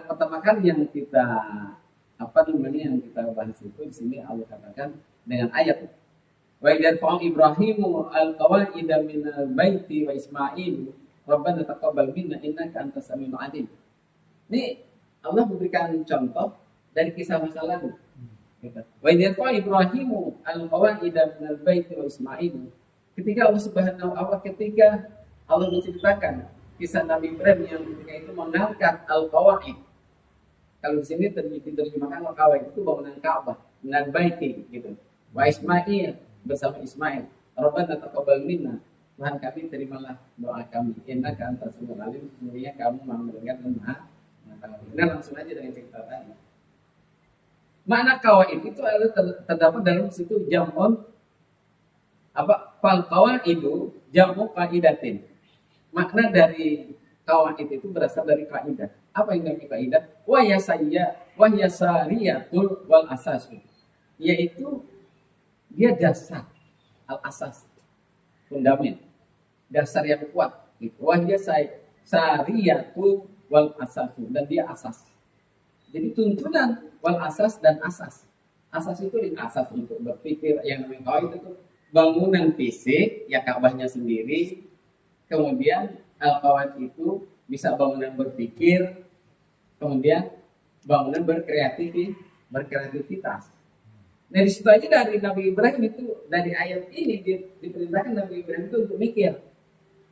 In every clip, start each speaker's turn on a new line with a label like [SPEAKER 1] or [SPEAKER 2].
[SPEAKER 1] pertama kali yang kita yang kita bahas itu di sini Allah katakan dengan ayat wa idza Ibrahimu al-qawaida minal baiti wa Ismailu Rabbana taqabbal minna innaka antas samiul alim. Ini Allah memberikan contoh dari kisah masa lalu. Wa idza Ibrahimu al-qawaida minal baiti wa Ismailu. Ketika Allah Subhanahu wa taala ketika Allah menceritakan kisah Nabi Ibrahim yang ketika itu mengangkat al-qawaid. Kalau di sini diterjemahkan al-qawaid itu bangunan Ka'bah, minal baiti gitu. Wa Ismail bersama Ismail. Rabbana taqabbal minna. Tuhan kami terimalah doa kami. Innaka antas samiul alim. Sesungguhnya kamu Maha mendengar dan Maha mengetahui. Nah, langsung aja dengan cerita tadi. Makna qawaid itu terdapat dalam situ jam'un fal qawaidu jam'u qaidatin. Makna dari qawaid itu berasal dari kaidah. Apa yang namanya kaidah? Wa yasariyatul wal asas. Yaitu dia dasar al-asas, fundament, dasar yang kuat. Wahya sariyatu wal asasu, dan dia asas. Jadi tuntunan wal asas dan asas. Asas itu asas untuk berpikir, yang namanya qawaid itu bangunan fisik, ya Ka'bahnya sendiri. Kemudian al-qawaid itu bisa bangunan berpikir, kemudian bangunan berkreativitas. Nah, di situ aja dari Nabi Ibrahim itu, dari ayat ini diperintahkan Nabi Ibrahim itu untuk mikir,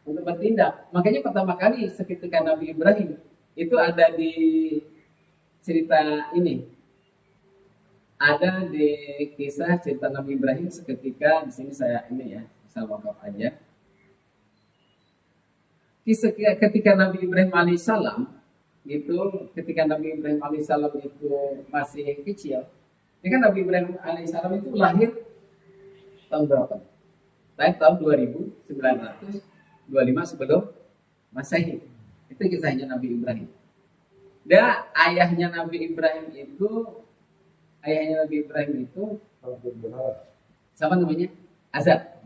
[SPEAKER 1] untuk bertindak. Makanya pertama kali seketika Nabi Ibrahim itu ada di cerita ini, ada di kisah cerita Nabi Ibrahim seketika. Di sini saya wakaf aja. Kisah ketika Nabi Ibrahim alaihissalam itu, ketika Nabi Ibrahim alaihissalam itu masih kecil. Ini kan Nabi Ibrahim alaihissalam itu lahir tahun berapa? Lahir tahun 2925 sebelum Masehi. Itu kisahnya Nabi Ibrahim. Dan ayahnya Nabi Ibrahim itu siapa namanya? Azar.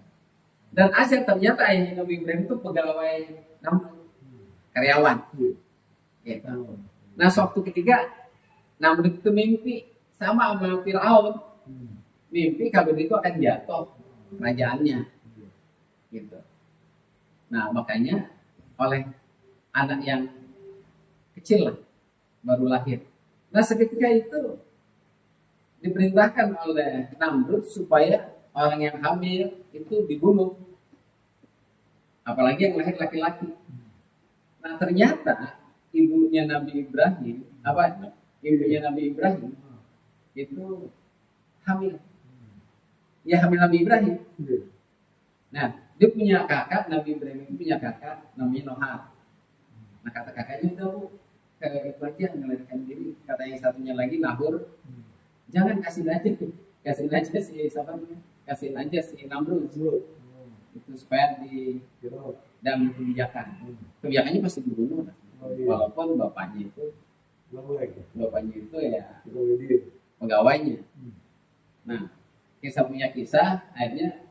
[SPEAKER 1] Dan Azar ternyata ayahnya Nabi Ibrahim itu pegawai Namrud, karyawan. Gitu. Nah, suatu ketika Namrud itu mimpi sama Fir'aun, mimpi kalau itu akan jatuh kerajaannya, gitu. Nah, makanya oleh anak yang kecil lah, baru lahir. Nah, seketika itu diperintahkan oleh Namrud supaya orang yang hamil itu dibunuh, apalagi yang lahir laki-laki. Nah, ternyata ibunya Nabi Ibrahim itu hamil. Ya, hamil Nabi Ibrahim. Nah, dia punya kakak, Nabi Ibrahim itu punya kakak namanya Noah. Nah, kata kakaknya itu itu aja melarikan diri. Kata yang satunya lagi Nahur, jangan kasihin aja si Namrud itu supaya dan kebijakannya pasti dibunuh. Walaupun bapaknya itu ya pegawainya. Nah, kisah punya kisah, akhirnya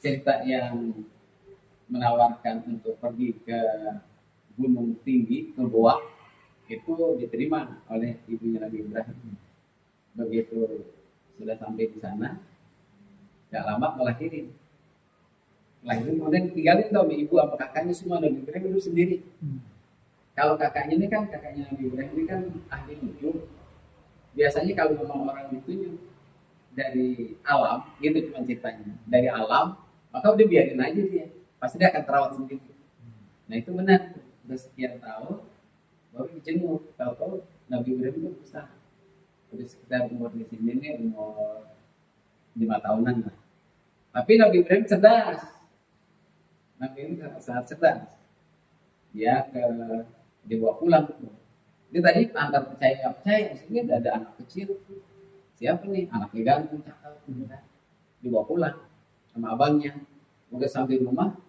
[SPEAKER 1] cerita yang menawarkan untuk pergi ke gunung tinggi, ke goa, itu diterima oleh ibunya Nabi Ibrahim. Begitu sudah sampai di sana, gak lama melahirin, kemudian tinggalin sama ibu apa kakaknya semua. Nabi Ibrahim itu sendiri. Kalau kakaknya Nabi Ibrahim ini kan ahli nujum. Biasanya kalau memang orang ditunjuk dari alam, gitu cuma ceritanya, dari alam, maka udah biarin aja dia, pasti dia akan terawat sendiri. Nah, itu benar. Udah sekian tahun baru dijenguk, tahu-tahu Nabi Ibrahim itu besar, udah sekitar umur di sini nih umur 5 tahunan lah. Tapi Nabi Ibrahim cerdas. Nabi Ibrahim sangat cerdas. Dia dibawa pulang. Dia tadi antar percaya di sini ada anak kecil. Siapa nih? Anaknya ganteng, cakep. Dibawa pulang sama abangnya. Udah sampai rumah,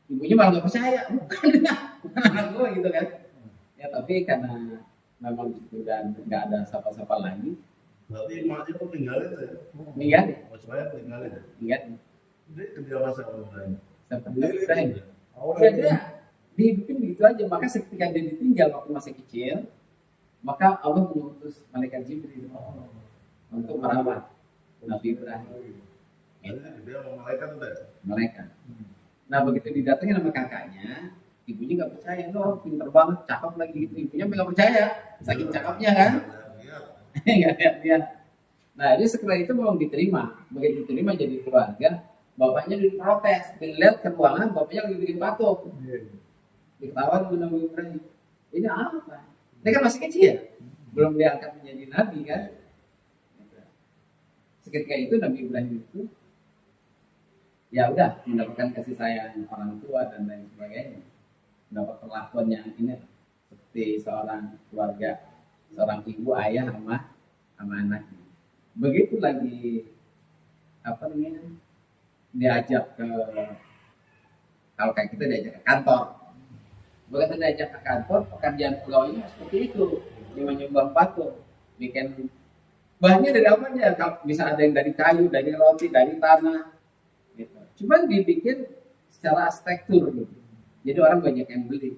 [SPEAKER 1] ibunya malah nggak percaya, bukan anak gue gitu kan. Ya, tapi karena memang itu dan nggak ada siapa-siapa lagi.
[SPEAKER 2] Berarti emaknya tuh tinggalin ya?
[SPEAKER 1] Tinggalin.
[SPEAKER 2] Maksudnya tinggalin ya?
[SPEAKER 1] Tinggalin.
[SPEAKER 2] Jadi kebiasaan sama Ibrahim.
[SPEAKER 1] Ibrahim. Ya, dia dihidupin begitu aja. Maka ketika dia ditinggal waktu masih kecil, Maka Allah mengutus malaikat Jibril untuk merawat Nabi Ibrahim.
[SPEAKER 2] Jadi dia mau malaikat udah.
[SPEAKER 1] Malaikat. Nah begitu didatangi sama kakaknya, ibunya nggak percaya, loh pinter banget, cakep lagi gitu. Ibunya nggak percaya, saking cakepnya kan. Nggak lihat dia. Nah jadi setelah itu belum diterima. Begitu diterima jadi keluarga, bapaknya diprotes, dilihat ke ruangan, bapaknya lagi bikin patung. Diketawain sama Nabi Ibrahim. Ini apa? Dia kan masih kecil, belum diangkat menjadi nabi kan. Seketika itu Nabi Ibrahim itu ya udah mendapatkan kasih sayang orang tua dan lain sebagainya, mendapat perlakuan yang ini seperti seorang keluarga, seorang ibu ayah sama anaknya. Begitu lagi apa namanya diajak ke, kalau kayak kita diajak ke kantor, begitu diajak ke kantor pekerjaan pegawainya seperti itu, dia menyumbang patung, bikin bahannya dari apa aja, bisa ada yang dari kayu, dari roti, dari tanah gitu. Cuman dibikin secara arsitektur gitu. Jadi orang banyak yang beli.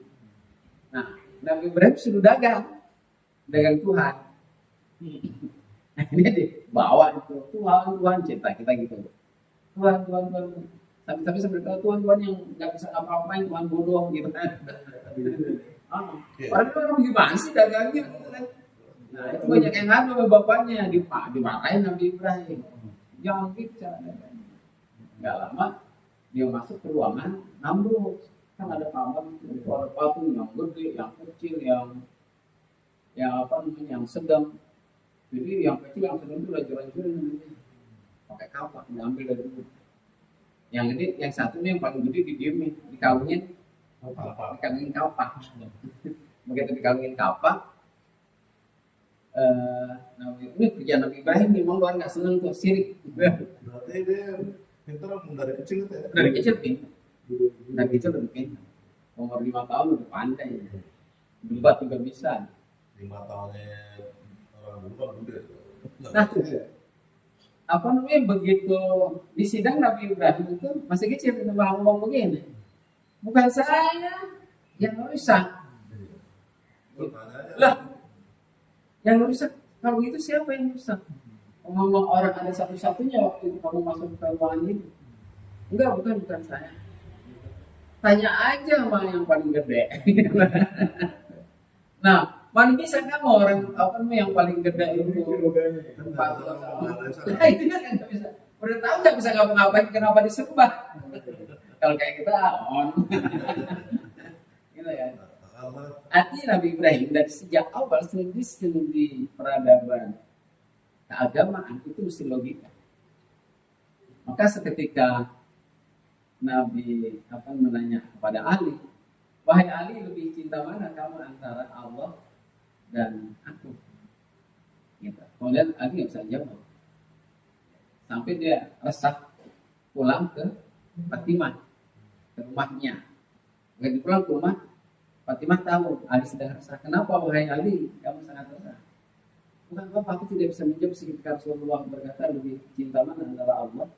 [SPEAKER 1] Nah, Nabi Ibrahim sudah dagang Tuhan. Akhirnya dibawa itu, Tuhan cinta kita gitu. Tuhan. Tapi sebenarnya Tuhan yang nggak bisa apa-apain, Tuhan bodoh gitu kan. Orang gimana sih dagangnya gitu kan. Nah, itu banyak yang ngadu sama bapaknya, dimarahin Nabi Ibrahim. Jangan gitu cara dagangnya. Gak lama dia masuk ke ruangan Namrud, kan ada kamar itu, ada patung yang gede, yang kecil, yang apa namanya, yang sedang. Jadi yang kecil, yang sedang itu lanjut-lanjutin pakai kapak, diambil dari itu. Yang gede, yang satu nih yang paling gede didiemin, dikawinin kapak. Begitu dikawinin kapak, ini kerjaan Nabi Ibrahim memang luar nggak seneng tuh, sirik.
[SPEAKER 2] Berarti dia pintar dari kecil itu ya?
[SPEAKER 1] Dari kecil pintar. Dari kecil udah pintar. Umur 5 tahun udah pandai. Debat juga bisa.
[SPEAKER 2] 5 tahunnya orang dulu kan gede.
[SPEAKER 1] Nah, apa namanya, begitu di sidang Nabi Ibrahim itu masih kecil, itu malah ngomong begini. Bukan saya yang rusak. Lah, yang rusak, kalau itu siapa yang rusak? Ngomong orang ada satu-satunya waktu itu kamu masuk ke ruangan itu. Enggak, bukan saya. Tanya aja sama yang paling gede. Nah, mana bisa kamu orang apa namanya yang paling gede itu? Nah, itu kan nggak bisa. Udah tahu nggak bisa ngapa-ngapain, kenapa disembah? Kalau kayak kita on. Gitu ya. Artinya Nabi Ibrahim dari sejak awal sendi peradaban keagamaan itu mesti logika. Maka seketika Nabi akan menanya kepada Ali, wahai Ali, lebih cinta mana kamu antara Allah dan aku? Gitu. Kemudian Ali nggak bisa jawab. Sampai dia resah pulang ke Fatimah, ke rumahnya. Begitu pulang ke rumah, Fatimah tahu Ali sedang resah. Kenapa wahai Ali, kamu sangat resah? Bukan apa, aku tidak bisa menjawab. Seketika Rasulullah berkata, lebih cinta mana antara Allah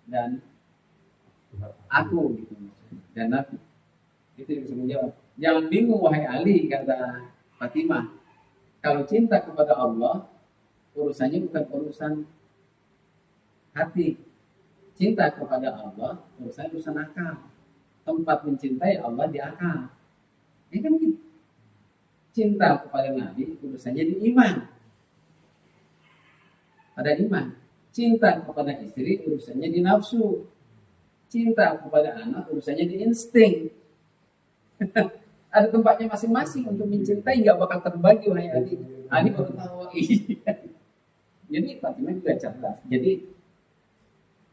[SPEAKER 1] dan aku gitu, dan Nabi. Itu yang bisa menjawab. Jangan bingung wahai Ali, kata Fatimah. Kalau cinta kepada Allah, urusannya bukan urusan hati. Cinta kepada Allah, urusan akal. Tempat mencintai Allah di akal. Ya kan gitu. Cinta kepada Nabi, urusannya di iman. Ada iman. Cinta kepada istri, urusannya di nafsu. Cinta kepada anak, urusannya di insting. Ada tempatnya masing-masing untuk mencintai, nggak bakal terbagi wahai Ali. Ali baru tahu. Jadi Fatimah juga cerdas. Jadi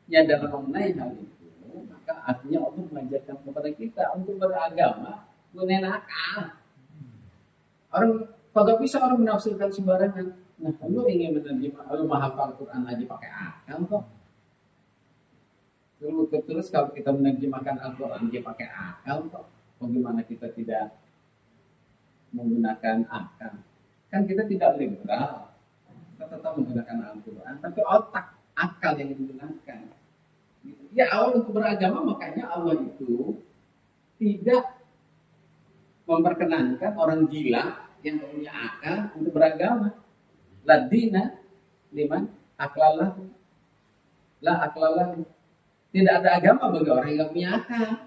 [SPEAKER 1] nyadar mengenai hal itu, maka artinya Allah mengajarkan kepada kita untuk beragama gunain akal. Orang kagak bisa orang menafsirkan sembarangan. Nah, lu ingin menerjemah, lu menghafal Quran aja pakai akal kok. Terus kalau kita menerjemahkan Al-Quran dia pakai akal kok. Bagaimana kita tidak menggunakan akal? Kan kita tidak liberal. Kita tetap menggunakan Al-Quran, tapi otak, akal yang digunakan. Ya awal untuk beragama, makanya Allah itu tidak memperkenankan orang gila yang punya akal untuk beragama. Ladina liman aklalah la aklalah. Tidak ada agama bagi orang yang punya akal.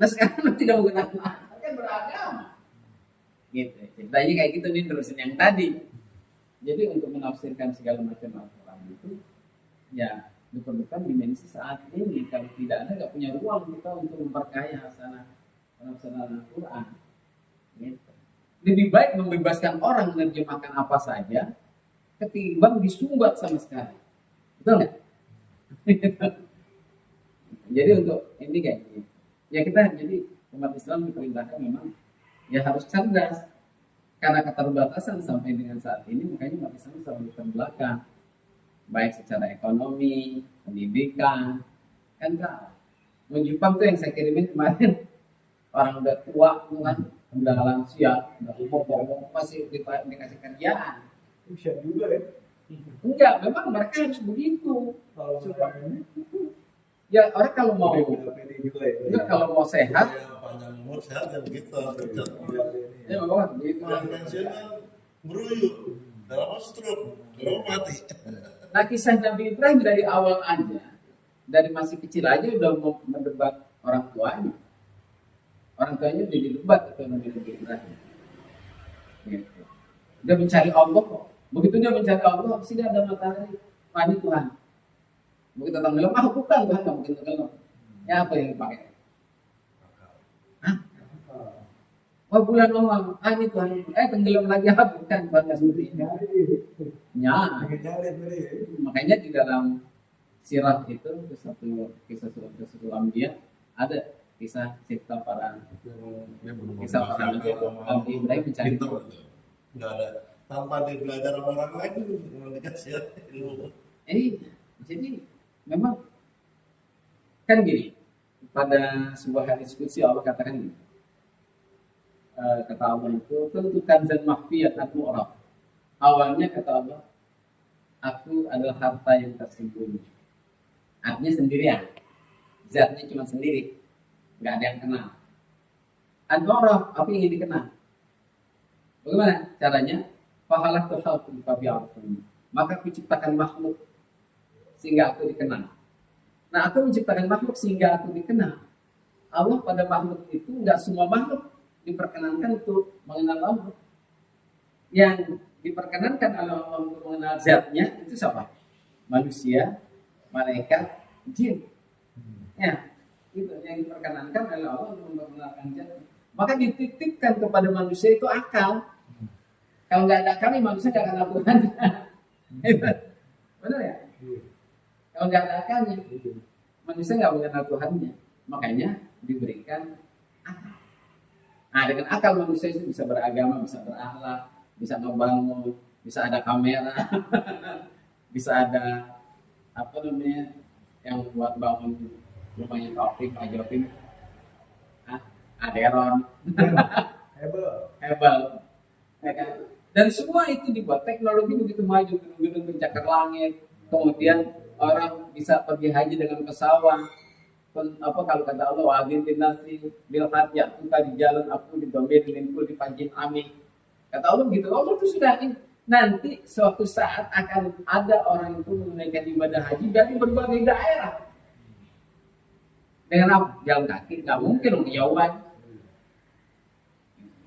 [SPEAKER 1] Nah sekarang tidak menggunakan akal kan beragama. Gitu. Ceritanya kayak gitu nih terusin yang tadi. Jadi untuk menafsirkan segala macam Al-Quran itu ya diperlukan dimensi saat ini. Kalau tidak ada nggak punya ruang kita untuk memperkaya hasanah Al-Quran. Gitu. Lebih baik membebaskan orang menerjemahkan apa saja ketimbang disumbat sama sekali. Betul nggak? Jadi untuk ini kayak gini. Ya kita jadi umat Islam diperintahkan memang ya harus cerdas. Karena keterbatasan sampai dengan saat ini makanya umat Islam selalu terbelakang. Baik secara ekonomi, pendidikan, kan kalah. Di Jepang tuh yang saya kirimin kemarin orang udah tua kan, udah lansia, udah umur masih dikasih kerjaan.
[SPEAKER 2] Bisa juga ya.
[SPEAKER 1] Enggak, memang mereka harus begitu.
[SPEAKER 2] Kalau sekarang ini
[SPEAKER 1] Ya orang kalau mau
[SPEAKER 2] pede juga ya.
[SPEAKER 1] enggak kalau mau sehat,
[SPEAKER 3] Ya, panjang umur sehat kan begitu.
[SPEAKER 1] ya memang begitu.
[SPEAKER 3] Yang pensiun kan meruyuk, dalam stroke, kalau mati.
[SPEAKER 1] Nah kisah Nabi Ibrahim dari awal aja, dari masih kecil aja udah mau mendebat orang tuanya. Orang tuanya udah didebat itu Nabi Ibrahim. Gitu. Dia mencari Allah kok. Begitu dia mencari Allah, sini ada matahari, mandi Tuhan. Begitu tenggelam, bukan Tuhan, nggak mungkin tenggelam. Ya apa yang dipakai? Hah? Oh bulan Allah, ini Tuhan, tenggelam lagi, bukan Tuhan nggak seperti ini. Ya, makanya di dalam sirah itu kisah satu Anbiya ada kisah cerita para Nabi Ibrahim mencari Tuhan.
[SPEAKER 3] Nggak ada. Tanpa dia belajar sama orang lain, dikasih ilmu.
[SPEAKER 1] Jadi memang kan gini, pada sebuah hadis qudsi Allah katakan gini, kata Allah itu tentukan dan mahfiyat aku orang. Awalnya kata Allah, aku adalah harta yang tersembunyi. Artinya sendirian, zatnya cuma sendiri, nggak ada yang kenal. An-Nurah, apa yang ingin dikenal? Bagaimana caranya? Fahalah tuhalkum fabi'arkum. Maka aku ciptakan makhluk sehingga aku dikenal. Nah, aku menciptakan makhluk sehingga aku dikenal. Allah pada makhluk itu nggak semua makhluk diperkenankan untuk mengenal Allah. Yang diperkenankan oleh Allah untuk mengenal zatnya itu siapa? Manusia, malaikat, jin. Ya, itu yang diperkenankan oleh Allah untuk mengenalkan zatnya. Maka dititipkan kepada manusia itu akal. Kalau nggak ada akal, manusia nggak akan Tuhan. Benar ya? Kalau nggak ada akalnya, manusia nggak mengenal Tuhannya. Makanya diberikan akal. Nah, dengan akal manusia itu bisa beragama, bisa berakhlak, bisa ngebangun, bisa ada kamera, bisa ada apa namanya yang buat bangun rumahnya Taufik, Ajopin, Aderon, Hebel, ya kan? Dan semua itu dibuat teknologi begitu maju, gedung-gedung pencakar langit, kemudian orang bisa pergi haji dengan pesawat. Apa kalau kata Allah, wa'adin dinasi bil hati kita di jalan aku di domain linkul di panjin amin. Kata Allah begitu. Allah itu sudah nanti suatu saat akan ada orang itu menunaikan ibadah haji dari berbagai daerah. Dengan apa? Jalan kaki, nggak mungkin kejauhan.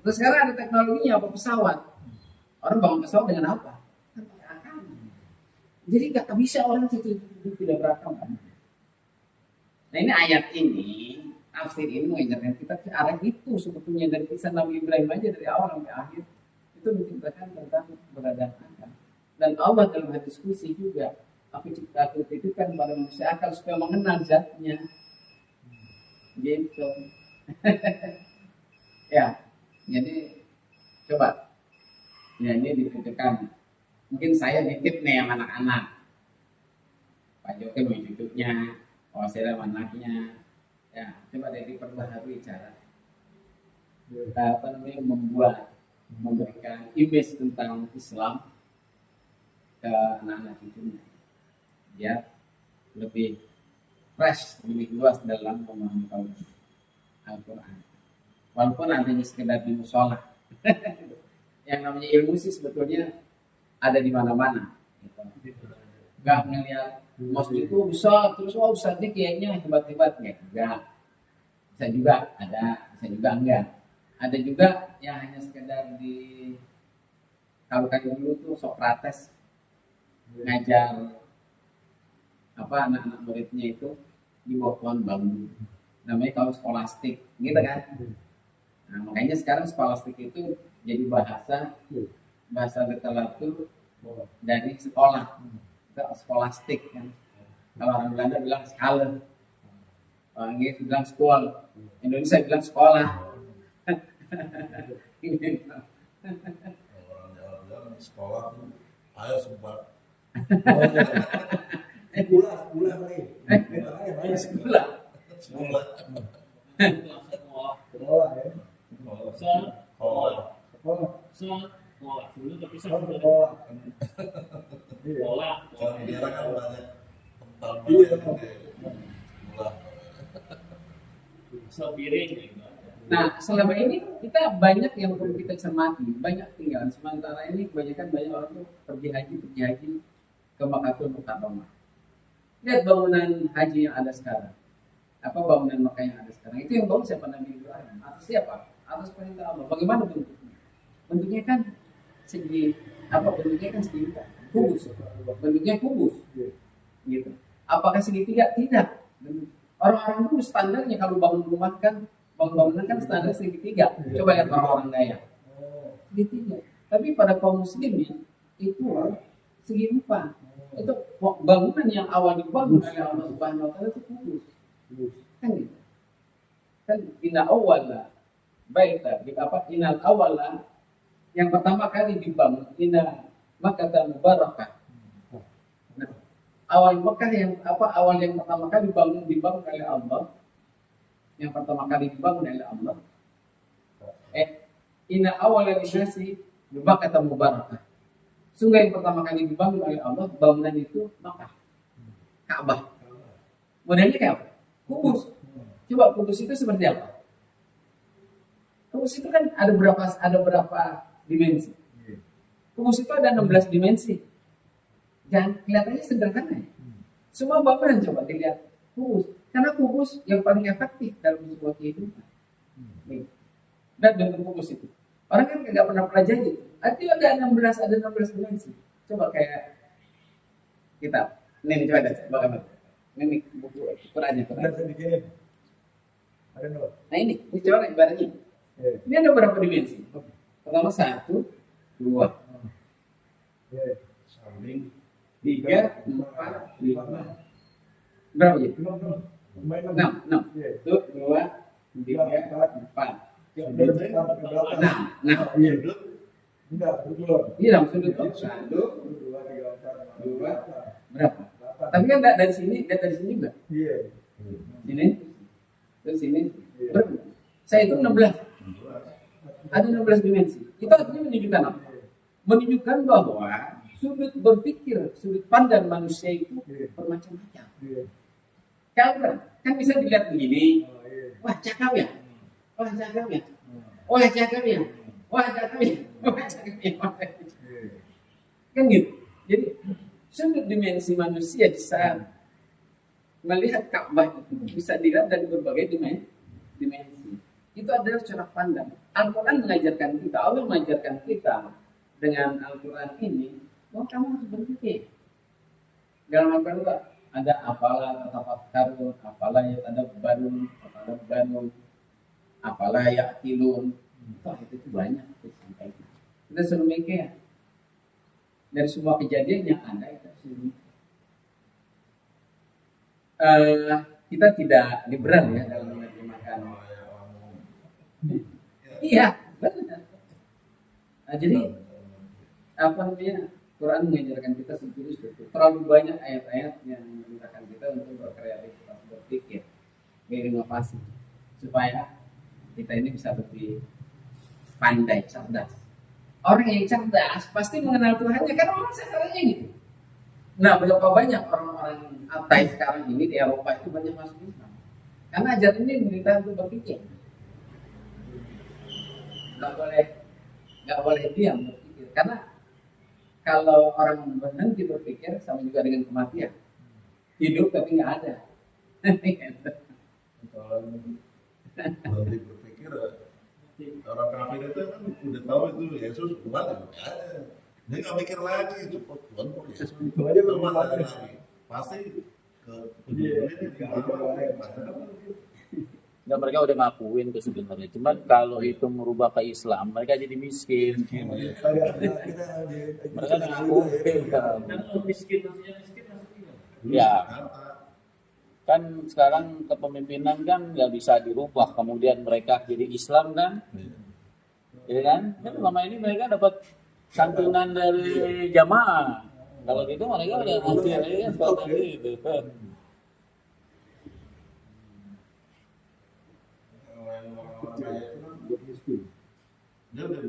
[SPEAKER 1] Terus sekarang ada teknologinya apa pesawat. Orang bangun pesawat dengan apa? Akal. Jadi nggak bisa orang itu tidak berakal. Nah ini ayat ini, tafsir ini mengajarkan kita ke arah itu sebetulnya dari kisah Nabi Ibrahim aja dari awal sampai akhir itu menceritakan tentang keberadaan akal. Dan Allah dalam hadis qudsi juga, aku titipkan pada manusia akal supaya mengenal zatnya. Gitu. Ya, jadi coba. Ya ini dititipkan. Mungkin saya nitip nih yang anak-anak. Pak Jokowi mau cucunya, saya anaknya. Ya, coba deh diperbaharui cara. Apa namanya memberikan image tentang Islam ke anak-anak cucunya. Ya, lebih fresh, lebih luas dalam memahami Al-Quran. Walaupun nantinya sekedar di musola. namanya ilmu sih sebetulnya ada di mana-mana. Gitu. Gak ngeliat masjid itu bisa terus ustadznya kayaknya hebat-hebat ya, enggak. Bisa juga ada, bisa juga enggak. Ada juga yang hanya sekedar di kalau kayak dulu tuh Socrates ngajar anak-anak muridnya itu di bawah pohon bambu. Namanya kalau skolastik, gitu kan? Nah, makanya sekarang skolastik itu jadi bahasa literatur dari sekolah, itu skolastik kan. Kalau orang Belanda bilang skala, orang Inggris bilang sekolah, Indonesia bilang sekolah. Gitu.
[SPEAKER 3] Orang Jawa bilang sekolah tuh, ayo sempat.
[SPEAKER 4] Sekolah kali.
[SPEAKER 1] Sekolah.
[SPEAKER 3] Sekolah.
[SPEAKER 4] Sekolah ya.
[SPEAKER 3] Sekolah.
[SPEAKER 4] Sekolah.
[SPEAKER 5] Dulu tapi
[SPEAKER 4] Sekolah. Iya.
[SPEAKER 5] sekolah.
[SPEAKER 3] Kalau di daerah kan banyak tempat
[SPEAKER 4] Iya.
[SPEAKER 3] sekolah.
[SPEAKER 5] Sepiring gitu.
[SPEAKER 1] Nah, selama ini kita banyak yang perlu kita cermati, banyak tinggalan. Sementara ini banyak orang tuh pergi haji ke Makkatul Mukarramah. Lihat bangunan haji yang ada sekarang. Apa bangunan Makkah yang ada sekarang? Itu yang bangun siapa? Nabi Ibrahim. Atas siapa? Atas perintah Allah. Bagaimana bentuknya? Bentuknya kan bentuknya kan segitiga, kubus. Bentuknya kubus. Gitu. Apakah segitiga? Tidak. Orang-orang dulu standarnya kalau bangun rumah kan bangunan kan standar segitiga. Coba lihat orang-orang Dayak. Segitiga. Tapi pada kaum muslimin itu segi empat. Itu bangunan yang awal dibangun oleh Allah Subhanahu wa taala itu kubus. Kan gitu. Kan inna awwala baita inal awwala yang pertama kali dibangun inna Makkah mubarakah. Nah, awal Mekah awal yang pertama kali dibangun oleh Allah. Yang pertama kali dibangun oleh Allah. Inna awwala linnasi Makkah mubarakah. Sungguh yang pertama kali dibangun oleh Allah, bangunan itu Makkah, Ka'bah. Modelnya kayak apa? Kubus. Coba kubus itu seperti apa? Kubus itu kan ada berapa dimensi? Kubus itu ada 16 dimensi. Dan kelihatannya sederhana ya. Semua bangunan coba dilihat kubus. Karena kubus yang paling efektif dalam sebuah kehidupan. Dan bentuk kubus itu. Orang kan nggak pernah pelajari. Artinya ada 16 dimensi. Coba kayak kita. Ini coba deh, bagaimana? Ini buku Qurannya.
[SPEAKER 4] Ada sedikit. Ada nggak?
[SPEAKER 1] Nah ini coba ibaratnya. Ini ada berapa dimensi? Pertama 1, 2,
[SPEAKER 3] Samping
[SPEAKER 1] 3, 4, 5. Berapa ya? 6. Tuh 2, 3, 4. Nah,
[SPEAKER 4] Iya. Enggak, betul.
[SPEAKER 1] ini dalam sudut tuh 1, 2, berapa? Tapi kan dari sini juga.
[SPEAKER 4] Iya.
[SPEAKER 1] Sini, terus sini. Berapa? Saya itu 16. Ada 16 dimensi. Itu artinya menunjukkan apa? Menunjukkan bahwa sudut berpikir, sudut pandang manusia itu bermacam-macam. Kalau kan bisa dilihat begini, wah cakep ya, wah cakep ya, wah cakep ya, wah cakep ya, wah cakep ya, kan gitu. Jadi sudut dimensi manusia bisa melihat Ka'bah itu bisa dilihat dari berbagai dimensi. Itu adalah cara pandang. Al-Quran mengajarkan kita, Allah mengajarkan kita dengan Al-Quran ini, bahwa kamu harus berpikir. Dalam Al-Quran itu ada apalah tatafakkarun, apalah yatadabbarun, apalah ya'qilun. Itu banyak disampaikan. Kita suruh mikir. Dari semua kejadian yang ada kita suruh mikir. Kita tidak liberal ya dalam menerjemahkan. Iya, benar. Nah, jadi apa namanya? Quran mengajarkan kita seperti terlalu banyak ayat-ayat yang memerintahkan kita untuk berkreativitas, berpikir, berinovasi, supaya kita ini bisa lebih pandai, cerdas. Orang yang cerdas pasti mengenal Tuhannya, kan orang sekarangnya gitu. Nah, berapa banyak orang-orang ateis sekarang ini di Eropa itu banyak masuk Islam, karena ajaran ini memerintahkan untuk berpikir. Nggak boleh nggak boleh diam berpikir, karena kalau orang berhenti berpikir sama juga dengan kematian, hidup tapi nggak ada.
[SPEAKER 3] Kalau berhenti berpikir, orang kafir itu kan udah tahu itu Yesus Tuhan ya nggak ada. Dia nggak mikir lagi, cukup Tuhan kok Yesus.
[SPEAKER 4] Itu aja belum
[SPEAKER 3] Cuma
[SPEAKER 4] ada.
[SPEAKER 3] lagi. Pasti ke
[SPEAKER 4] Iya,
[SPEAKER 5] Nggak, mereka udah ngakuin tuh sebenarnya. Cuman kalau itu merubah ke Islam, mereka jadi miskin. Mereka udah ngakuin kan.
[SPEAKER 4] Miskin maksudnya
[SPEAKER 5] Ya, kan sekarang kepemimpinan kan nggak bisa dirubah. Kemudian mereka jadi Islam kan, ya kan? Kan selama ini mereka dapat santunan dari jamaah. Kalau gitu mereka udah ngaji ya seperti itu.
[SPEAKER 3] Dia udah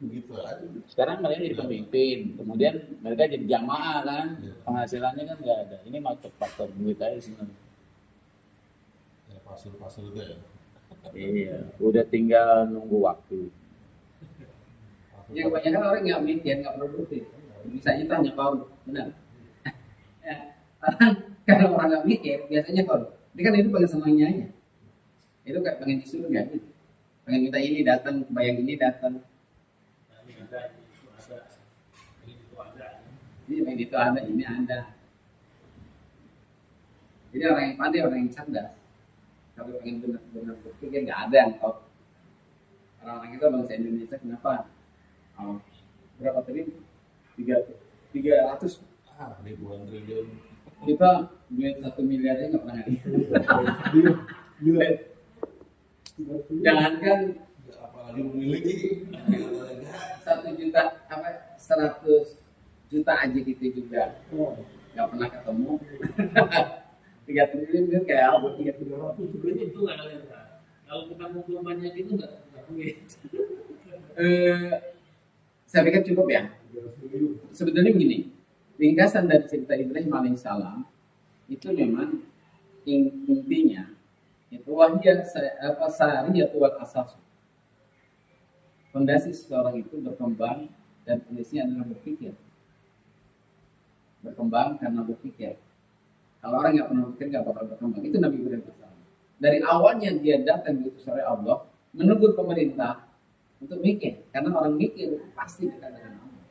[SPEAKER 3] begitu aja.
[SPEAKER 5] Sekarang mereka jadi pemimpin, kemudian mereka jadi jamaah kan, penghasilannya kan nggak ada. Ini faktor duit aja sebenarnya.
[SPEAKER 3] Ya, pasal-pasal itu ya.
[SPEAKER 5] Iya, udah tinggal nunggu waktu.
[SPEAKER 1] Ya kebanyakan orang nggak mikir, nggak produktif. Misalnya tanya kau, benar? Ya, kalau orang nggak mikir, biasanya kau, dia kan itu pengen senangnya aja. Itu kayak pengen di surga gitu. Pengen minta ini datang, bayang ini datang. Ini itu ada, ini ada. Jadi orang yang pandai, orang yang cerdas. Kalau pengen benar-benar berpikir, nggak ada yang tahu. Orang-orang kita bangsa Indonesia kenapa? Oh, berapa tadi? 300.
[SPEAKER 3] Ribuan triliun.
[SPEAKER 1] Kita duit 1 miliar aja nggak pernah ada. Jangankan
[SPEAKER 3] Apalagi memiliki.
[SPEAKER 1] 1 juta, 100 juta aja kita juga nggak pernah ketemu. 3 triliun itu kayak apa?
[SPEAKER 4] 300
[SPEAKER 6] itu nggak ada yang tahu. Kalau kita ngumpul banyak itu nggak mungkin.
[SPEAKER 1] Saya pikir cukup ya. Sebetulnya begini, ringkasan dari cerita Ibrahim alaihissalam itu memang intinya itu wahya sariyatu wal asas. Fondasi seseorang itu berkembang dan fondasinya adalah berpikir. Berkembang karena berpikir. Kalau orang nggak pernah berpikir nggak bakal berkembang. Itu Nabi Ibrahim alaihissalam. Dari awalnya dia datang diutus oleh Allah menegur pemerintah untuk mikir, karena orang mikir pasti dekat dengan Allah.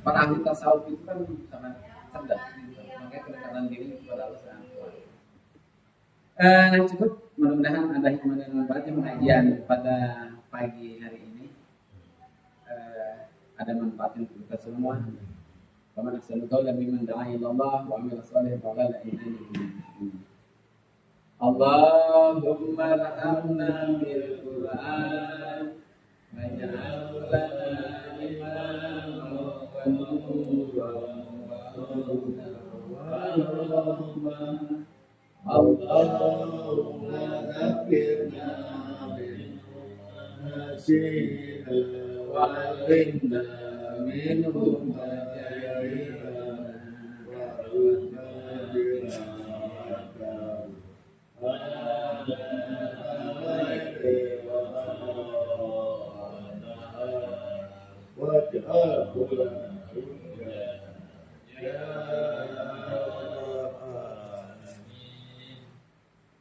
[SPEAKER 1] Para ahli tasawuf itu kan sangat cerdas, gitu. Makanya kedekatan diri kepada Allah sangat kuat. Cukup, mudah-mudahan ada hikmah dan manfaatnya pengajian pada pagi hari ini. Ada manfaatnya untuk kita semua. Waman ahsanu qawlan mimman da'a ila Allah wa 'amila shalihan wa qala innani minal muslimin. Allahumma rahamna bil Qur'an waj'al lana imaman wa nuran wa rahmah. Allahumma dzakirna bil nasina wa 'allimna minhum ma jahilna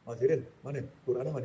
[SPEAKER 4] Hadirin, mana? Quran mana?